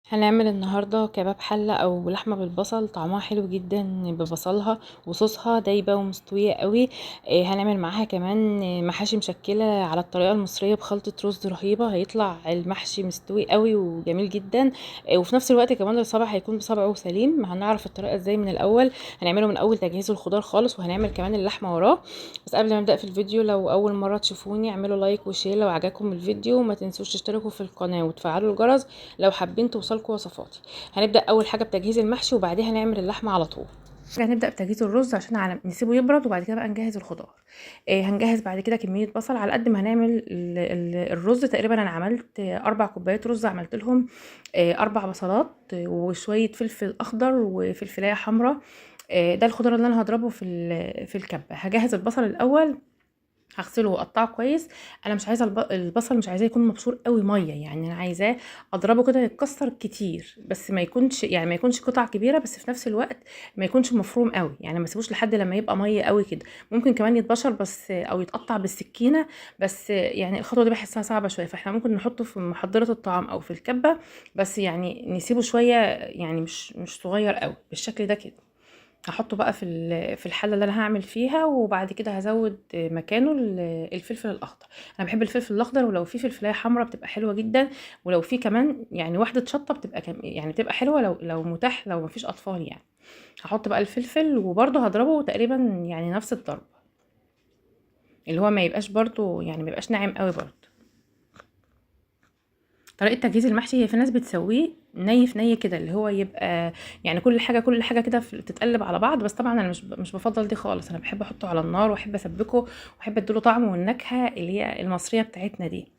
هنعمل النهاردة كباب حلة او لحمة بالبصل، طعمها حلو جدا ببصلها وصوصها دايبة ومستوية قوي. هنعمل معاها كمان محاشي مشكلة على الطريقة المصرية بخلطة رز رهيبة، هيطلع المحشي مستوي قوي وجميل جدا. وفي نفس الوقت كمان الصبع هيكون بصبعه سليم. هنعرف الطريقة ازاي من الاول. هنعمله من اول تجهيز الخضار خالص، وهنعمل كمان اللحمة وراه. بس قبل ما نبدأ في الفيديو، لو اول مرة تشوفوني اعملوا لايك وشير لو عجبكم الفيديو، وما تنسوش تشتركوا في القناة وتفعلوا الجرس لو حابين توصلكوا وصفاتي. هنبدا اول حاجه بتجهيز المحشي، وبعديها نعمل اللحمه على طول. هنبدا بتجهيز الرز عشان نسيبه يبرد، وبعد كده بقى نجهز الخضار. هنجهز بعد كده كميه بصل على قد ما هنعمل الرز. تقريبا انا عملت 4 كوبايات رز، عملت لهم 4 بصلات وشويه فلفل اخضر وفلفلايه حمراء. ده الخضار اللي انا هضربه في الكبه. هجهز البصل الاول، هغسله واقطعه كويس. انا مش عايزه البصل مش عايزاه يكون مبشور قوي ميه، يعني انا عايزاه اضربه كده يتكسر كتير، بس ما يكونش قطع كبيره، بس في نفس الوقت ما يكونش مفروم قوي، يعني ما اسيبوش لحد لما يبقى ميه قوي كده. ممكن كمان يتبشر بس او يتقطع بالسكينه، بس يعني الخطوه دي بحسها صعبه شويه، فاحنا ممكن نحطه في محضره الطعام او في الكبه، بس يعني نسيبه شويه، يعني مش صغير قوي بالشكل ده كده. هحطه بقى في الحله اللي انا هعمل فيها، وبعد كده هزود مكانه الفلفل الاخضر. انا بحب الفلفل الاخضر، ولو في فلفلايه حمراء بتبقى حلوه جدا، ولو في كمان يعني واحده شطه بتبقى يعني بتبقى حلوه لو متاح، لو مفيش اطفال يعني. هحط بقى الفلفل، وبرده هضربه تقريبا يعني نفس الضرب، اللي هو ما يبقاش برده، يعني ما يبقاش ناعم قوي برده. طريقه تجهيز المحشي، هي في ناس بتسويه ني في ني كده، اللي هو يبقى يعني كل حاجه كده تتقلب على بعض، بس طبعا انا مش بفضل دي خالص. انا بحب احطه على النار، واحب اسبكه، واحب اديله طعم والنكهه اللي هي المصريه بتاعتنا دي.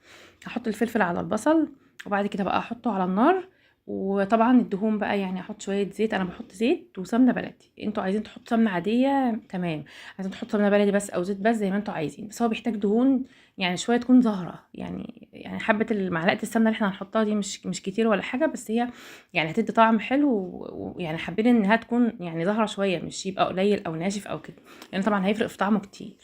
هحط الفلفل على البصل، وبعد كده بقى احطه على النار. وطبعا الدهون بقى، يعني احط شويه زيت. انا بحط زيت وسمنه بلدي، انتوا عايزين تحطوا سمنه عاديه تمام، عايزين تحطوا سمنه بلدي بس او زيت بس زي ما انتوا عايزين، بس هو بيحتاج دهون يعني شويه تكون زهره، يعني حبه معلقه السمنه اللي احنا هنحطها دي مش كتير ولا حاجه، بس هي يعني هتدي طعم حلو، ويعني حابين انها تكون يعني زهره شويه، مش يبقى قليل او ناشف او كده، لان يعني طبعا هيفرق في طعمه كتير.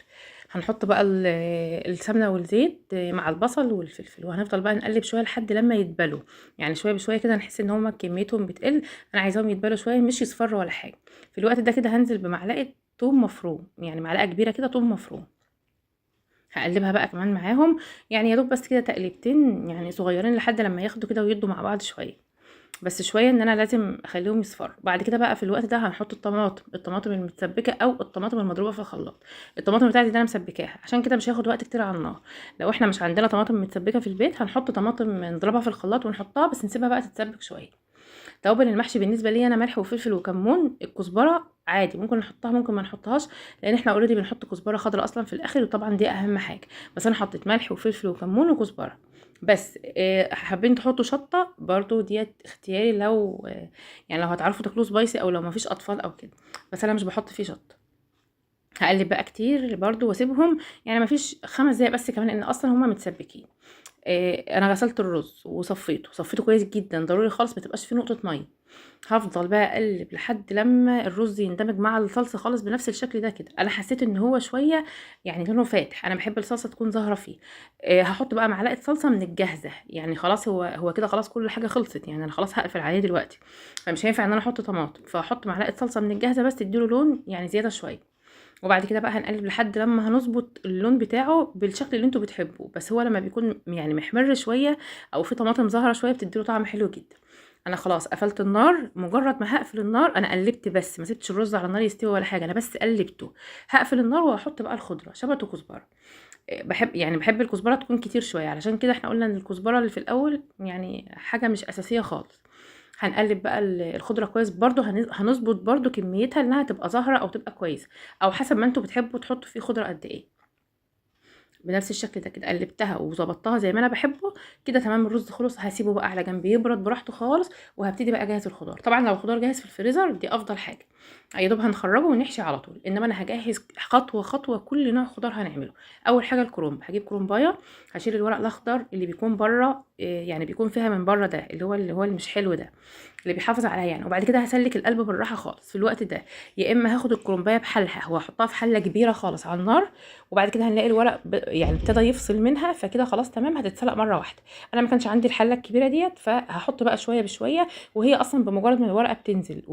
هنحط بقى السمنه والزيت مع البصل والفلفل، وهنفضل بقى نقلب شويه لحد لما يتبلوا، يعني شويه بشويه كده نحس ان هما كميتهم بتقل. انا عايزاهم يتبلوا شويه، مش يصفروا ولا حاجه. في الوقت ده كده هنزل بمعلقه توم مفروم، يعني معلقه كبيره كده توم مفروم. هقلبها بقى كمان معاهم، يعني يا دوب بس كده تقليبتين يعني صغيرين لحد لما ياخدوا كده ويدوا مع بعض شويه، بس شويه ان انا لازم اخليهم يصفروا. بعد كده بقى في الوقت ده هنحط الطماطم المتسبكه او الطماطم المضروبه في الخلاط. الطماطم بتاعتي دي انا مسبكاها، عشان كده مش هياخد وقت كتير على النار. لو احنا مش عندنا طماطم متسبكه في البيت، هنحط طماطم نضربها في الخلاط ونحطها، بس نسيبها بقى تتسبك شويه. توابل المحشي بالنسبه لي انا ملح وفلفل وكمون. الكزبره عادي ممكن نحطها ممكن ما نحطهاش، لان احنا اوريدي بنحط كزبره خضراء اصلا في الاخر، وطبعا دي اهم حاجه. بس انا حطيت ملح وفلفل وكمون وكزبره بس. حابين تحطوا شطه برضو ديت اختياري، لو يعني لو هتعرفوا تاكلوه سبايسي، او لو ما فيش اطفال او كده، بس انا مش بحط فيه شطه. هقلب بقى كتير برضو واسيبهم، يعني ما فيش 5 دقايق بس كمان، ان اصلا هما متسبكين. انا غسلت الرز وصفيته كويس جدا، ضروري خالص ما تبقاش فيه نقطه ميه. هفضل بقى اقلب لحد لما الرز يندمج مع الصلصه خالص بنفس الشكل ده كده. انا حسيت ان هو شويه يعني لونه فاتح، انا بحب الصلصه تكون ظاهره فيه. هحط بقى معلقه صلصه من الجاهزه، يعني خلاص هو كده خلاص كل حاجه خلصت، يعني انا خلاص هقفل عليه دلوقتي، فمش هينفع ان انا احط طماطم، فاحط معلقه صلصه من الجاهزه بس تديله لون يعني زياده شويه. وبعد كده بقى هنقلب لحد لما هنظبط اللون بتاعه بالشكل اللي انتوا بتحبوه، بس هو لما بيكون يعني محمر شويه او في طماطم ظاهره شويه بتديله طعم حلو جدا. انا خلاص قفلت النار، مجرد ما هقفل النار انا قلبت بس، ما سبتش الرز على النار يستوي ولا حاجه، انا بس قلبته. هقفل النار وهحط بقى الخضره، شبت وكزبره. بحب الكزبره تكون كتير شويه، علشان كده احنا قلنا ان الكزبره اللي في الاول يعني حاجه مش اساسيه خالص. هنقلب بقى الخضره كويس برضو، هنظبط برضو كميتها انها تبقى ظاهره او تبقى كويسه، او حسب ما انتوا بتحبوا تحطوا فيه خضره قد ايه. بنفس الشكل ده كده قلبتها وظبطتها زي ما انا بحبه كده تمام. الرز خلص، هسيبه بقى على جنب يبرد براحته خالص، وهبتدي بقى اجهز الخضار. طبعا لو الخضار جاهز في الفريزر دي افضل حاجه، يا دوب هنخرجه ونحشي على طول، انما انا هجهز خطوه خطوه كل نوع خضار هنعمله. اول حاجه الكرنب، هجيب كرنبايه، هشيل الورق الاخضر اللي بيكون بره يعني بيكون فيها من بره ده اللي هو اللي مش حلو ده، اللي بيحافظ عليها يعني. وبعد كده هسلك القلب بالراحه خالص في الوقت ده. يا اما هاخد الكرنبايه بحالها وهحطها في حله كبيره خالص على النار، وبعد كده هنلاقي الورق يعني ابتدى يفصل منها، فكده خلاص تمام هتتسلق مره واحده. انا ما كانش عندي الحله الكبيره ديت، فهحط بقى شويه بشويه، وهي اصلا بمجرد ما الورقه بتنزل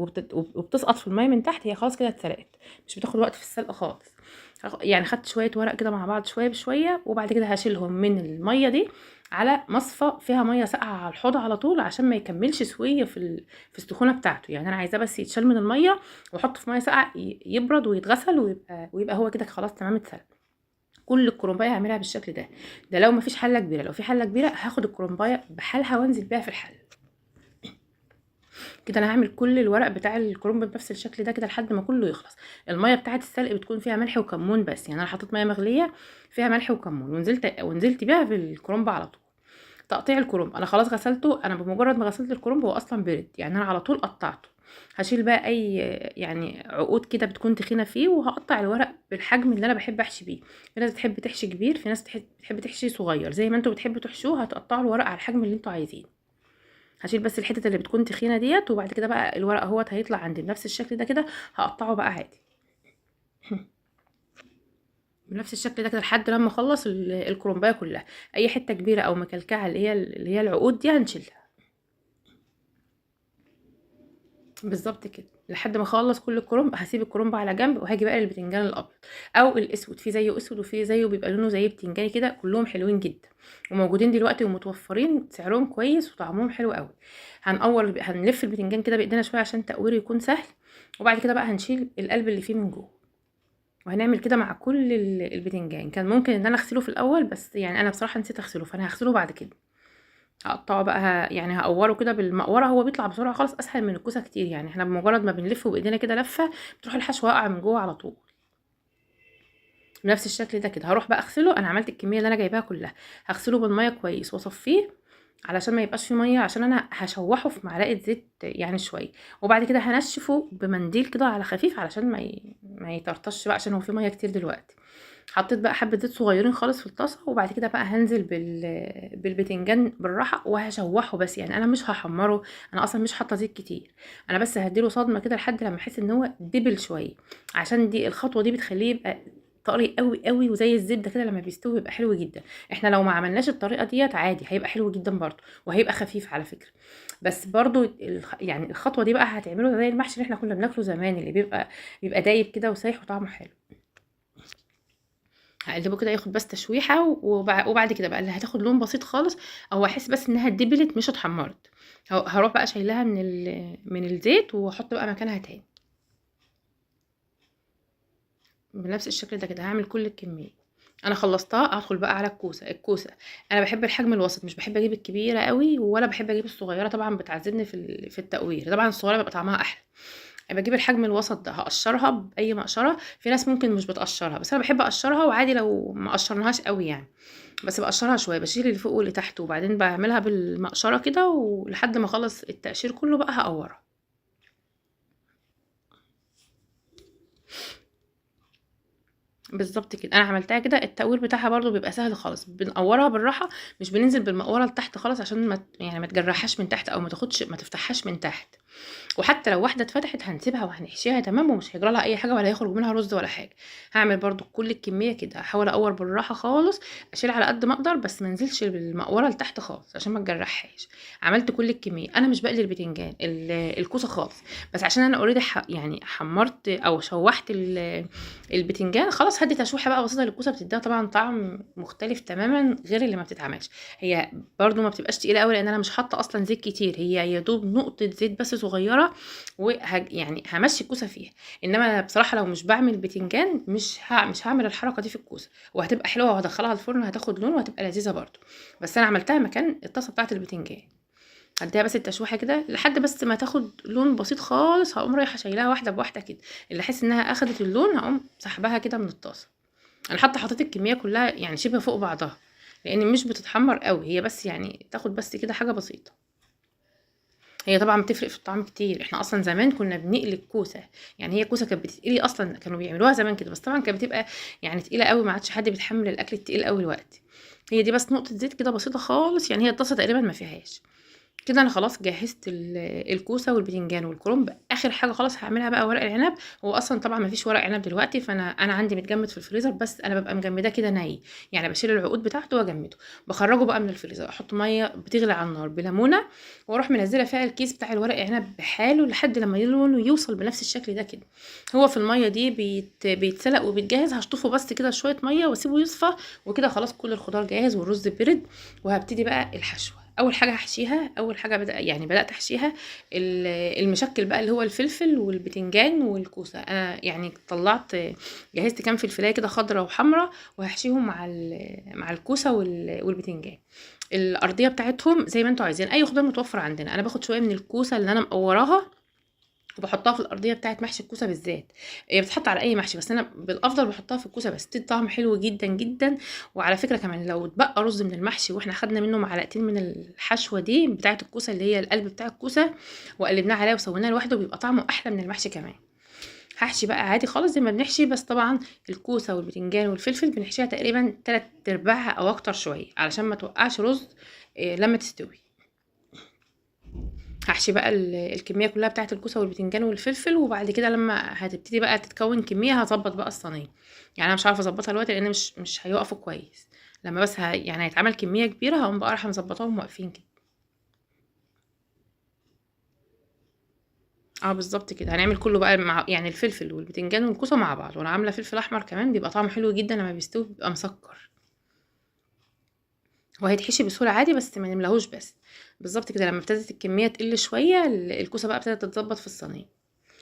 وبتسقط في الميه من تحت هي خلاص كده اتسلقت، مش بتاخد وقت في السلق خالص. يعني خدت شويه ورق كده مع بعض شويه بشويه، وبعد كده هشيلهم من الميه دي على مصفى فيها ميه ساقعه على الحوض على طول، عشان ما يكملش سويه في السخونه بتاعته. يعني انا عايزاه بس يتشال من الميه واحطه في ميه ساقعه يبرد ويتغسل ويبقى هو كده خلاص تمام اتسلق. كل الكرنبايه هعملها بالشكل ده. ده لو مفيش حله كبيره، لو في حله كبيره هاخد الكرنبايه بحالها وانزل بيها في الحله. كده انا هعمل كل الورق بتاع الكرنب بنفس الشكل ده كده لحد ما كله يخلص. الميه بتاعه السلق بتكون فيها ملح وكمون بس، يعني انا حطيت ميه مغليه فيها ملح وكمون ونزلت بيها بالكرنب على طول. تقطيع الكرنب انا خلاص غسلته، انا بمجرد ما غسلت الكرنب هو اصلا برد، يعني انا على طول قطعته. هشيل بقى اي يعني عقود كده بتكون تخينه فيه، وهقطع الورق بالحجم اللي انا بحب احشي بيه. في ناس بتحب تحشي كبير، في ناس بتحب تحشي صغير، زي ما انتوا بتحبوا تحشوه هتقطعوا الورق على الحجم اللي انتوا عايزينه. هشيل بس الحتت اللي بتكون تخينه ديت، وبعد كده بقى الورق اهوت هيطلع عندي بنفس الشكل ده كده، هقطعه بقى عادي بنفس الشكل ده كده لحد لما اخلص الكرنبايه كلها. اي حته كبيره او مكلكعه اللي هي العقود دي هنشيلها. بالظبط كده لحد ما اخلص كل الكرنب، هسيب الكرنب على جنب وهاجي بقى للبتنجان الابيض او الاسود. في زيه اسود وفي زيه بيبقى لونه زي بتنجاني كده، كلهم حلوين جدا وموجودين دلوقتي ومتوفرين، سعرهم كويس وطعمهم حلو قوي. هنلف البتنجان كده بايدينا شويه عشان تقويره يكون سهل، وبعد كده بقى هنشيل القلب اللي فيه من جوه. وهنعمل كده مع كل البتنجان. كان ممكن ان انا اغسله في الاول، بس يعني انا بصراحه نسيت اغسله، فانا هغسله بعد كده. هقطعه بقى يعني هقوره كده بالمقوره، هو بيطلع بسرعه خالص، اسهل من الكوسه كتير. يعني احنا بمجرد ما بنلفه بايدينا كده لفه بتروح الحشوه واقعه من جوه على طول. بنفس الشكل ده كده هروح بقى اغسله. انا عملت الكميه اللي انا جايباها كلها، هغسله بالميه كويس واصفيه علشان ما يبقاش فيه ميه، عشان انا هشوحه في معلقه زيت يعني شويه، وبعد كده هنشفه بمنديل كده على خفيف علشان ما يطرطش بقى، عشان هو فيه ميه كتير دلوقتي. حطيت بقى حبه زيت صغيرين خالص في الطاسه، وبعد كده بقى هنزل بالبتنجان بالراحه وهشوحه بس، يعني انا مش هحمره. انا اصلا مش حاطه زيت كتير، انا بس هديله صدمه كده لحد لما احس ان هو دبل شويه، عشان دي الخطوه دي بتخليه يبقى طري قوي قوي، وزي الزبده كده لما بيستوي بيبقى حلو جدا. احنا لو ما عملناش الطريقه ديت عادي هيبقى حلو جدا برضه، وهيبقى خفيف على فكره. بس برضه يعني الخطوه دي بقى هتعمله زي المحشي اللي احنا كنا بناكله زمان، اللي بيبقى دايب كده وسايح وطعمه حلو. هقلبه كده ياخد بس تشويحه، وبعد كده بقى اللي هتاخد لون بسيط خالص، او احس بس انها اتدبلت مش اتحمرت، هروح بقى شايلها من الزيت واحط بقى مكانها تاني. بنفس الشكل ده كده هعمل كل الكميه. انا خلصتها، هدخل بقى على الكوسه. انا بحب الحجم الوسط، مش بحب اجيب الكبيره قوي ولا بحب اجيب الصغيره، طبعا بتعذبني في التقوير. طبعا الصغيره بيبقى طعمها احلى. بجيب الحجم الوسط ده، هقشرها باي مقشره. في ناس ممكن مش بتقشرها، بس انا بحب اقشرها، وعادي لو ما قشرناهاش قوي يعني، بس بقشرها شويه، بشيل اللي فوق واللي تحت، وبعدين بعملها بالمقشره كده ولحد ما اخلص التقشير كله بقى هقورها. بالظبط كده انا عملتها كده. التقوير بتاعها برضو بيبقى سهل خالص، بنقورها بالراحه، مش بننزل بالمقوره لتحت خالص، عشان يعني ما تجرحهاش من تحت، او ما تفتحهاش من تحت. وحتى لو واحده اتفتحت هنسيبها وهنحشيها تمام، ومش هيجرى لها اي حاجه ولا هيخرج منها رز ولا حاجه. هعمل برضو كل الكميه كده، هحاول اقور بالراحه خالص، اشيل على قد ما اقدر، بس ما انزلش بالمقوره لتحت خالص عشان ما تجرحهاش. عملت كل الكميه. انا مش بقلي البتنجان الكوسه خالص، بس عشان انا اوريدي يعني حمرت او شوحت البتنجان خلاص، هدي تشويحه بقى بسيطه للكوسه، بتديها طبعا طعم مختلف تماما غير اللي ما بتتعملش. هي برضو ما بتبقاش تقيله قوي، لان انا مش حاطه اصلا زيت كتير، هي يا دوب نقطه زيت بس صغيره، يعني همشي الكوسه فيها. انما بصراحه لو مش بعمل بتنجان مش هعمل الحركه دي في الكوسه، وهتبقى حلوه، وهدخلها الفرن هتاخد لون وهتبقى لذيذه برضو. بس انا عملتها مكان الطاسه بتاعه البتنجان. هديها بس التشويحه كده لحد بس ما تاخد لون بسيط خالص، هقوم رايحه شايلاها واحده بواحده كده، اللي احس انها اخدت اللون هقوم سحبها كده من الطاسه. انا حطيت الكميه كلها يعني شبه فوق بعضها، لان مش بتتحمر قوي، هي بس يعني تاخد بس كده حاجه بسيطه. هي طبعا بتفرق في الطعم كتير. احنا اصلا زمان كنا بنقلي الكوسه، يعني هي الكوسه كانت بتتقلي اصلا، كانوا بيعملوها زمان كده، بس طبعا كانت بتبقى يعني تقيله قوي، ما عادش حد بيتحمل الاكل التقيل قوي دلوقتي. هي دي بس نقطه زيت كده بسيطه خالص، يعني هي الطاسه تقريبا ما فيهاش. كده انا خلاص جهزت الكوسه والبتنجان والكرنب. اخر حاجه خلاص هعملها بقى ورق العنب. هو اصلا طبعا ما فيش ورق عنب دلوقتي، فانا عندي متجمد في الفريزر، بس انا ببقى مجمداه كده ني، يعني بشيل العقود بتاعته واجمده. بخرجه بقى من الفريزر، احط ميه بتغلي على النار بليمونه، واروح منزله فيها الكيس بتاع الورق عنب بحاله لحد لما لونه يوصل بنفس الشكل ده كده. هو في الميه دي بيتسلق وبيتجهز. هشطفه بس كده شويه ميه واسيبه يصفى، وكده خلاص كل الخضار جاهز والرز برد. وهبتدي بقى الحشو. اول حاجه هحشيها، اول حاجه بدات احشيها المشكل بقى، اللي هو الفلفل والبتنجان والكوسه. انا يعني طلعت جهزت كام فلفلايه كده خضراء وحمراء، وهحشيهم مع الكوسه والبتنجان. الارضيه بتاعتهم زي ما انتوا عايزين، اي خضار متوفر عندنا. انا باخد شويه من الكوسه اللي انا مقوراها وبحطها في الارضيه بتاعت محشي الكوسه بالذات. هي بتتحط على اي محشي، بس انا بالافضل بحطها في الكوسه بس، بتدي طعم حلو جدا جدا. وعلى فكره كمان لو اتبقى رز من المحشي واحنا خدنا منه معلقتين من الحشوه دي بتاعت الكوسه، اللي هي القلب بتاع الكوسه، وقلبناه عليها وسويناه لوحده، بيبقى طعمه احلى من المحشي كمان. هحشي بقى عادي خالص زي ما بنحشي، بس طبعا الكوسه والبتنجان والفلفل بنحشيها تقريبا 3/4 او اكتر شويه علشان ما توقعش رز لما تستوي. هحشي بقى الكميه كلها بتاعه الكوسه والبتنجان والفلفل، وبعد كده لما هتبتدي بقى تتكون كميه هظبط بقى الصينيه. يعني انا مش عارفه اظبطها دلوقتي لان مش هيقفوا كويس. لما بس يعني هيتعمل كميه كبيره هقوم بقى رايحه مظبطاهم واقفين كده. اه بالظبط كده، هنعمل كله بقى مع يعني الفلفل والبتنجان والكوسه مع بعض، وانا عامله فلفل احمر كمان بيبقى طعمه حلو جدا لما بيستوي، بيبقى مسكر. وهيتحشي بسهوله عادي، بس ما نملاهوش بس. بالظبط كده، لما ابتدت الكميه تقل شويه الكوسه بقى ابتدت تتظبط في الصينيه.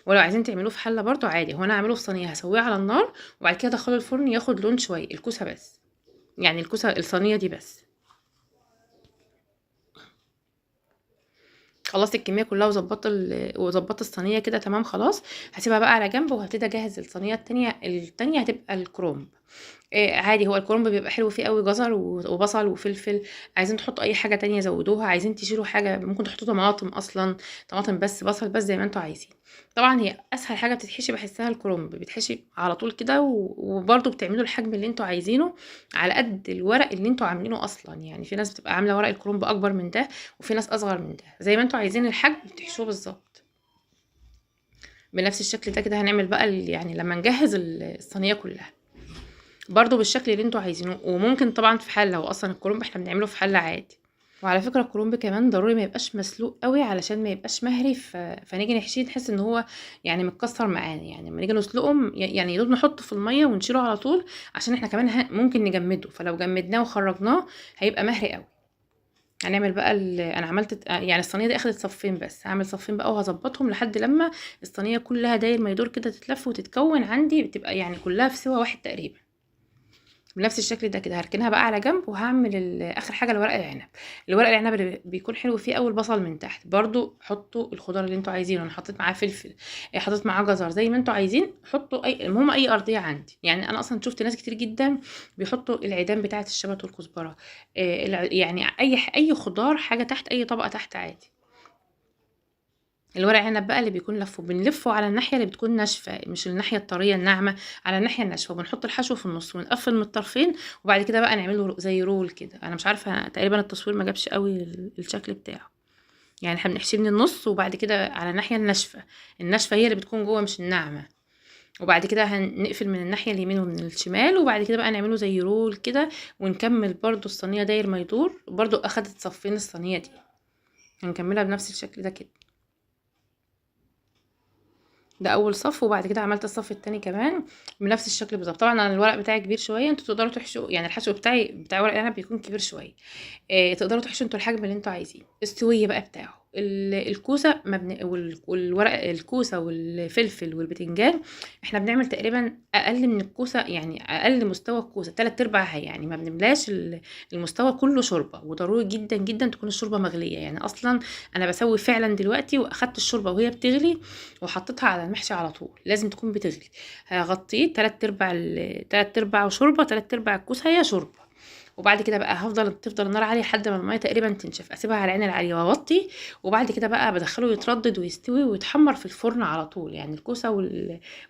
ولو عايزين تعملوه في حله برضو عادي، هو انا هعمله في صينيه هسويه على النار، وبعد كده ادخله الفرن ياخد لون شويه الكوسه بس، يعني الكوسه الصينيه دي بس. خلصت الكميه كلها وظبطت الصينيه كده تمام خلاص. هسيبها بقى على جنب، وهبتدي اجهز الصينيه التانية هتبقى الكرومب. عادي، هو الكرنب بيبقى حلو فيه قوي، جزر وبصل وفلفل. عايزين تحطوا اي حاجه تانية زودوها، عايزين تشيلوا حاجه ممكن تحطوا طماطم اصلا، طماطم بس، بصل بس، زي ما انتوا عايزين. طبعا هي اسهل حاجه بتتحشي بحسها الكرنب، بيتحشي على طول كده، وبرده بتعملوا الحجم اللي انتوا عايزينه على قد الورق اللي انتوا عاملينه اصلا. يعني في ناس بتبقى عامله ورق الكرنب اكبر من ده، وفي ناس اصغر من ده، زي ما انتوا عايزين الحجم بتحشوه بالظبط بنفس الشكل ده كده. هنعمل بقى يعني لما نجهز الصينيه كلها برضو بالشكل اللي انتوا عايزينه. وممكن طبعا في حله، هو اصلا الكرنب احنا بنعمله في حله عادي. وعلى فكره الكرنب كمان ضروري ما يبقاش مسلوق قوي علشان ما يبقاش مهري، فنيجي نحشيه نحس ان هو يعني متكسر معانا. يعني لما نيجي نسلقه يعني يدوب نحطه في الميه ونشيله على طول، عشان احنا كمان ممكن نجمده، فلو جمدناه وخرجناه هيبقى مهري قوي. هنعمل بقى انا عملت يعني الصينيه دي اخدت صفين بس، هعمل صفين بقى وهظبطهم لحد لما الصينيه كلها داير ما يدور كده تتلف وتتكون عندي، بتبقى يعني كلها في سوا واحد تقريبا بنفس الشكل ده كده. هركنها بقى على جنب، وهعمل اخر حاجه الورق العنب. الورق العنب اللي بيكون حلو فيه قوي البصل من تحت. برضو حطوا الخضار اللي انتوا عايزينه، انا حطيت معاه فلفل، حطيت معاه جزر، زي ما انتوا عايزين حطوا المهم اي ارضيه عندي. يعني انا اصلا شفت ناس كتير جدا بيحطوا العيدان بتاعه الشبت والكزبره، يعني اي خضار حاجه تحت، اي طبقه تحت عادي. الورق عنب بقى اللي بيكون لفه بنلفه على الناحيه اللي بتكون ناشفه، مش الناحيه الطريه الناعمه، على الناحيه الناشفه، وبنحط الحشو في النص ونقفل من الطرفين. وبعد كده بقى نعمله زي رول كده. انا مش عارفه تقريبا التصوير ما جابش قوي الشكل بتاعه. يعني احنا بنحشيه من النص، وبعد كده على الناحيه الناشفه. الناشفه هي اللي بتكون جوه مش الناعمه. وبعد كده هنقفل من الناحيه اليمين ومن الشمال، وبعد كده بقى نعمله زي رول كده. ونكمل برضو الصينيه داير ما يدور، برضو اخدت صفين الصينيه دي، هنكملها بنفس الشكل ده كده. ده اول صف، وبعد كده عملت الصف التاني كمان بنفس الشكل بالظبط. طبعا انا الورق بتاعي كبير شويه، انتوا تقدروا تحشوا، يعني الحشو بتاع ورق العنب بيكون كبير شويه. تقدروا تحشوا انتوا الحجم اللي انتوا عايزينه. السويه بقى بتاعه الكوسه والورق الكوسه والفلفل والبتنجان، احنا بنعمل تقريبا اقل من الكوسه، يعني اقل مستوى الكوسه 3/4، يعني ما بنملاش المستوى كله شوربه. وضروري جدا جدا تكون الشوربه مغليه. يعني اصلا انا بسوي فعلا دلوقتي، واخدت الشوربه وهي بتغلي وحطيتها على المحشي على طول، لازم تكون بتغلي. هغطيه 3/4 3/4 شوربه، 3/4 الكوسه هي شوربه. وبعد كده بقى تفضل النار عاليه لحد ما الميه تقريبا تنشف، اسيبها على العين العاليه واوطي، وبعد كده بقى بدخله يتردد ويستوي ويتحمر في الفرن على طول. يعني الكوسه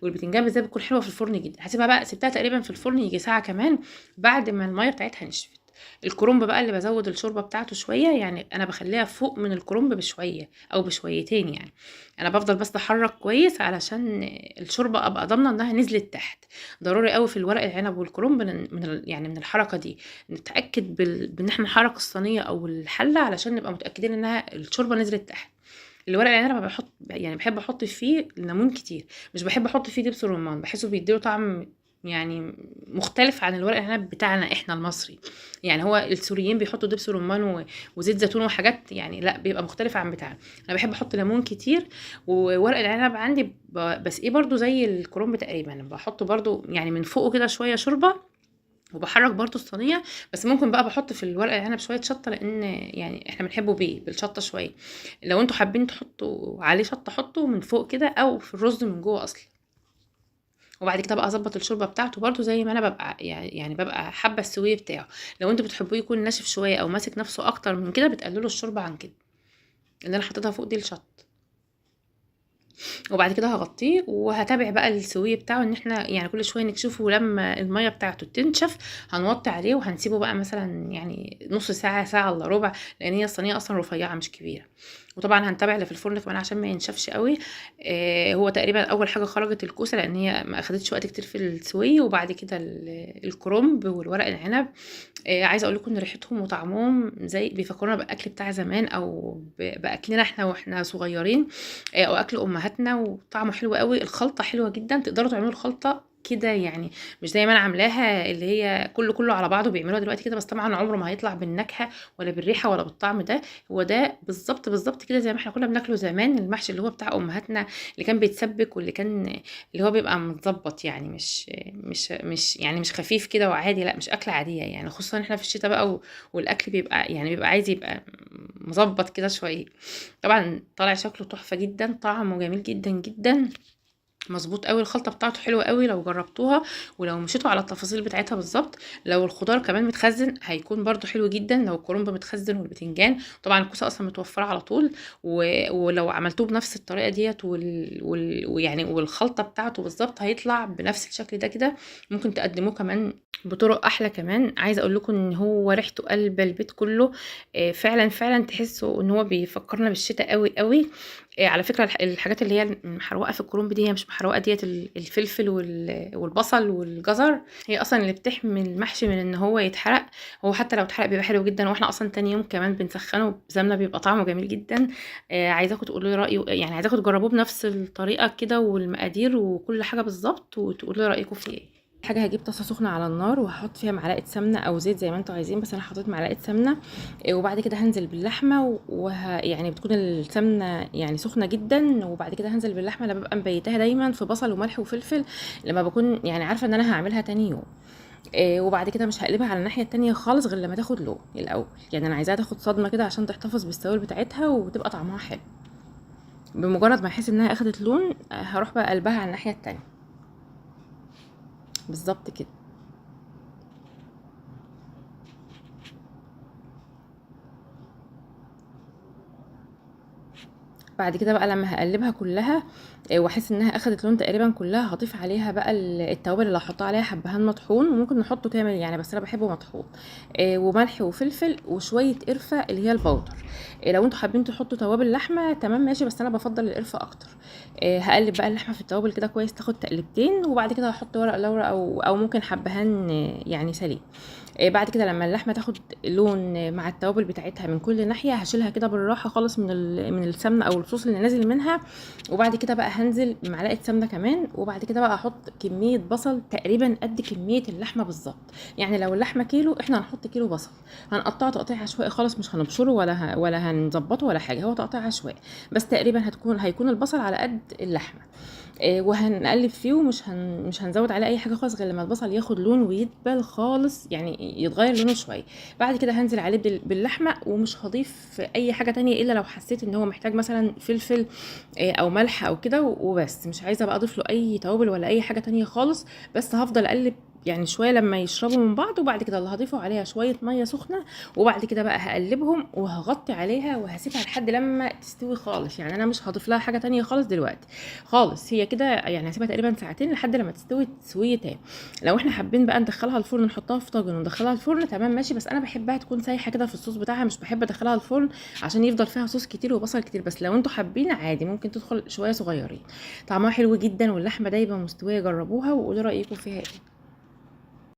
والبتنجان بالذات بتكون حلوه في الفرن جدا. هسيبها بقى، سبتها تقريبا في الفرن يجي ساعه كمان بعد ما الميه بتاعتها نشفت. الكرنب بقى اللي بزود الشوربه بتاعته شويه، يعني انا بخليها فوق من الكرنب بشويه او بشويتين يعني. انا بفضل بس احرك كويس علشان الشوربه ابقى ضامنه انها نزلت تحت. ضروري قوي في الورق العنب والكرنب يعني من الحركه دي نتاكد بان احنا نحرك الصينيه او الحله علشان نبقى متاكدين انها الشوربه نزلت تحت. الورق العنب أنا يعني بحب احط فيه ليمون كتير، مش بحب احط فيه دبس رمان، بحسه بيديله طعم يعني مختلف عن الورق العنب بتاعنا احنا المصري. يعني هو السوريين بيحطوا دبس رمان وزيت زيتون وحاجات، يعني لا بيبقى مختلف عن بتاعنا. انا بحب احط ليمون كتير. وورق العنب عندي بس ايه برضو زي الكرنب تقريبا بحطه برضو يعني من فوقه كده شويه شوربه، وبحرك برضو الصينيه. بس ممكن بقى بحط في الورق العنب شويه شطه، لان يعني احنا بنحبه بيه بالشطه شويه. لو انتوا حابين تحطوا عليه شطه حطوا من فوق كده، او في الرز من جوه اصلا. وبعد كده بقى اظبط الشوربه بتاعته برضو زي ما انا ببقى يعني ببقى حابه السويه بتاعه. لو انتوا بتحبوه يكون ناشف شويه او ماسك نفسه اكتر من كده بتقللوا الشوربه عن كده. اللي انا حطيتها فوق دي الشط. وبعد كده هغطيه وهتابع بقى السويه بتاعه، ان احنا يعني كل شويه نكشفه لما الميه بتاعته تنشف. هنوطي عليه وهنسيبه بقى مثلا يعني نص ساعه، ساعه الا ربع، لان هي الصينيه اصلا رفيعه مش كبيره. وطبعا هنتابع اللي في الفرن كمان عشان ما ينشفش قوي. هو تقريبا اول حاجه خرجت الكوسه، لان هي ما اخدتش وقت كتير في السويه، وبعد كده الكرنب والورق العنب. عايزه اقول لكم ان ريحتهم وطعمهم زي بيفكرونا بالاكل بتاع زمان، او باكلنا احنا واحنا صغيرين، او اكل امهاتنا. وطعمه حلو قوي، الخلطه حلوه جدا، تقدروا تعملوا الخلطه كده يعني. مش زي ما انا عاملاها اللي هي كله على بعضه بيعملوها دلوقتي كده، بس طبعا عمره ما هيطلع بالنكهه ولا بالريحه ولا بالطعم ده. هو ده بالظبط بالظبط كده زي ما احنا كنا بناكله زمان، المحشي اللي هو بتاع امهاتنا، اللي كان بيتسبك واللي كان اللي هو بيبقى متظبط يعني، مش يعني مش خفيف كده وعادي، لا مش اكله عاديه يعني. خصوصا احنا في الشتاء بقى والاكل بيبقى يعني بيبقى عايز يبقى مظبط كده شويه. طبعا طالع شكله تحفه جدا، طعمه جميل جدا جدا، مظبوط قوي. الخلطه بتاعته حلوه قوي لو جربتوها، ولو مشيتوا على التفاصيل بتاعتها بالظبط. لو الخضار كمان متخزن هيكون برضو حلو جدا، لو الكرنب متخزن والبتنجان. طبعا الكوسه اصلا متوفره على طول. ولو عملتوه بنفس الطريقه ديت ويعني والخلطه بتاعته بالظبط هيطلع بنفس الشكل ده كده. ممكن تقدموه كمان بطرق احلى كمان. عايزه اقول لكم ان هو ريحته قلب البيت كله. فعلا فعلا تحسوا ان هو بيفكرنا بالشتاء قوي قوي. على فكرة الحاجات اللي هي المحروقة في الكرنب دي هي مش محروقة، ديت الفلفل والبصل والجزر، هي اصلا اللي بتحمي المحشي من ان هو يتحرق. هو حتى لو اتحرق بيبقى حلو جدا، واحنا اصلا تاني يوم كمان بنسخنه بسمنة بيبقى طعمه جميل جدا. عايزاكم تقولوا لي رأيي، يعني عايزاكم تجربوه بنفس الطريقة كده والمقادير وكل حاجة بالظبط، وتقولوا لي رأيكم فيه ايه. حاجه هجيب طاسه سخنه على النار وهحط فيها معلقه سمنه او زيت زي ما انتوا عايزين، بس انا حطيت معلقه سمنه. وبعد كده هنزل باللحمه يعني بتكون السمنه يعني سخنه جدا. وبعد كده هنزل باللحمه اللي ببقى مبيتها دايما في بصل وملح وفلفل، لما بكون يعني عارفه ان انا هعملها تاني يوم. وبعد كده مش هقلبها على الناحيه التانية خالص غير لما تاخد لون الاول، يعني انا عايزاها تاخد صدمه كده عشان تحتفظ بالسوائل بتاعتها وتبقى طعمها حلو. بمجرد ما احس انها اخدت لون هروح بقى قلبها على الناحيه التانية بالظبط كده. بعد كده بقى لما هقلبها كلها واحس انها اخدت لون تقريبا كلها، هضيف عليها بقى التوابل اللي هحطها عليها، حبهان مطحون وممكن نحطه كامل يعني، بس انا بحبه مطحون. وملح وفلفل وشويه قرفه اللي هي البودر. لو انتوا حابين تحطوا توابل لحمه تمام ماشي، بس انا بفضل القرفه اكتر. هقلب بقى اللحمه في التوابل كده كويس تاخد تقلبتين، وبعد كده هحط ورق لورا او ممكن حبهان يعني سليم. بعد كده لما اللحمه تاخد لون مع التوابل بتاعتها من كل ناحيه هشيلها كده بالراحه خالص من السمنه او الصوص اللي نازل منها. وبعد كده بقى هنزل بمعلقه سمنه كمان، وبعد كده بقى احط كميه بصل تقريبا قد كميه اللحمه بالظبط. يعني لو اللحمه كيلو احنا هنحط كيلو بصل، هنقطعه تقطيع عشوائي خالص، مش هنبشره ولا هنظبطه ولا حاجه، هو تقطيع عشوائي بس. تقريبا هيكون البصل على قد اللحمه. وهنقلب فيه مش هنزود عليه اي حاجه خالص غير لما البصل ياخد لون ويدبل خالص، يعني يتغير لونه شويه. بعد كده هنزل عليه باللحمه، ومش هضيف اي حاجه تانية الا لو حسيت ان هو محتاج مثلا فلفل او ملح او كده وبس. مش عايزه بقى اضيف له اي توابل ولا اي حاجه تانية خالص، بس هفضل اقلب يعني شويه لما يشربوا من بعض، وبعد كده اللي هضيفه عليها شويه ميه سخنه، وبعد كده بقى هقلبهم وهغطي عليها وهسيبها لحد لما تستوي خالص. يعني انا مش هضيف لها حاجه تانية خالص دلوقتي خالص، هي كده يعني هسيبها تقريبا ساعتين لحد لما تستوي تسويه تاني. لو احنا حابين بقى ندخلها الفرن نحطها في طاجن وندخلها الفرن تمام ماشي، بس انا بحبها تكون سايحه كده في الصوص بتاعها، مش بحب ادخلها الفرن عشان يفضل فيها صوص كتير وبصل كتير. بس لو انتوا حابين عادي ممكن تدخل شويه صغيرين. طعمها حلو جدا واللحمه دايبه مستويه، جربوها وقولوا رايكم فيها ايه.